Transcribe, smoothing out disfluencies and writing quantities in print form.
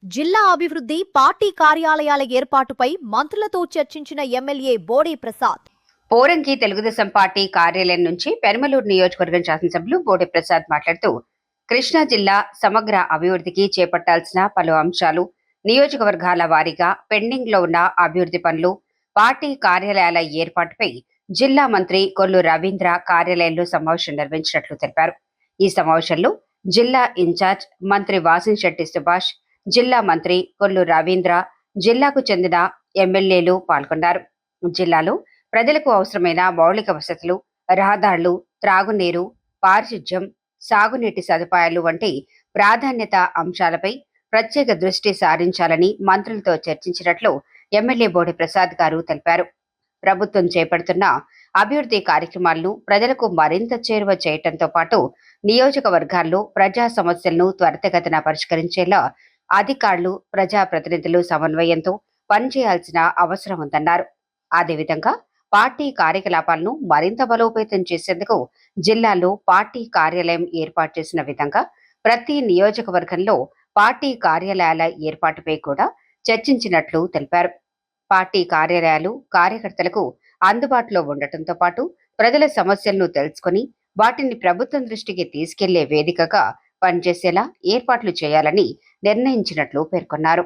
జిల్లా అభివృద్ధి పార్టీ కార్యాలయాల ఏర్పాటుపై మంత్రులతో చర్చించిన ఎమ్మెల్యే బోడే ప్రసాద్. పోరంకి తెలుగుదేశం పార్టీ కార్యాలయం నుంచి పెరమలూరు నియోజకవర్గం శాసనసభ్యులు బోడే ప్రసాద్ మాట్లాడుతూ కృష్ణా జిల్లా సమగ్ర అభివృద్ధికి చేపట్టాల్సిన పలు అంశాలు, నియోజకవర్గాల వారీగా పెండింగ్ లో ఉన్న అభివృద్ధి పనులు, పార్టీ కార్యాలయాల ఏర్పాటుపై జిల్లా మంత్రి కొల్లు రవీంద్ర కార్యాలయంలో సమావేశం నిర్వహించినట్లు తెలిపారు. ఈ సమావేశంలో జిల్లా ఇన్ఛార్జ్ మంత్రి వాసిశెట్టి సుభాష్, జిల్లా మంత్రి కొల్లు రవీంద్ర, జిల్లాకు చెందిన ఎమ్మెల్యేలు పాల్గొన్నారు. జిల్లాలో ప్రజలకు అవసరమైన మౌలిక వసతులు, రహదారులు, త్రాగునీరు, పారిశుధ్యం, సాగునీటి సదుపాయాలు వంటి ప్రాధాన్యత అంశాలపై ప్రత్యేక దృష్టి సారించాలని మంత్రులతో చర్చించినట్లు ఎమ్మెల్యే బోడి ప్రసాద్ గారు తెలిపారు. ప్రభుత్వం చేపడుతున్న అభివృద్ధి కార్యక్రమాలను ప్రజలకు మరింత చేరువ చేయడంతో పాటు నియోజకవర్గాల్లో ప్రజా సమస్యలను త్వరితగతిన పరిష్కరించేలా అధికారులు, ప్రజాప్రతినిధులు సమన్వయంతో పనిచేయాల్సిన అవసరం ఉందన్నారు. అదేవిధంగా పార్టీ కార్యకలాపాలను మరింత బలోపేతం చేసేందుకు జిల్లాలో పార్టీ కార్యాలయం ఏర్పాటు చేసిన విధంగా ప్రతి నియోజకవర్గంలో పార్టీ కార్యాలయాల ఏర్పాటుపై కూడా చర్చించినట్లు తెలిపారు. పార్టీ కార్యాలయాలు కార్యకర్తలకు అందుబాటులో ఉండటంతో పాటు ప్రజల సమస్యలను తెలుసుకుని వాటిని ప్రభుత్వం దృష్టికి తీసుకెళ్లే వేదికగా పనిచేసేలా ఏర్పాట్లు చేయాలని నిర్ణయించినట్లు పేర్కొన్నారు.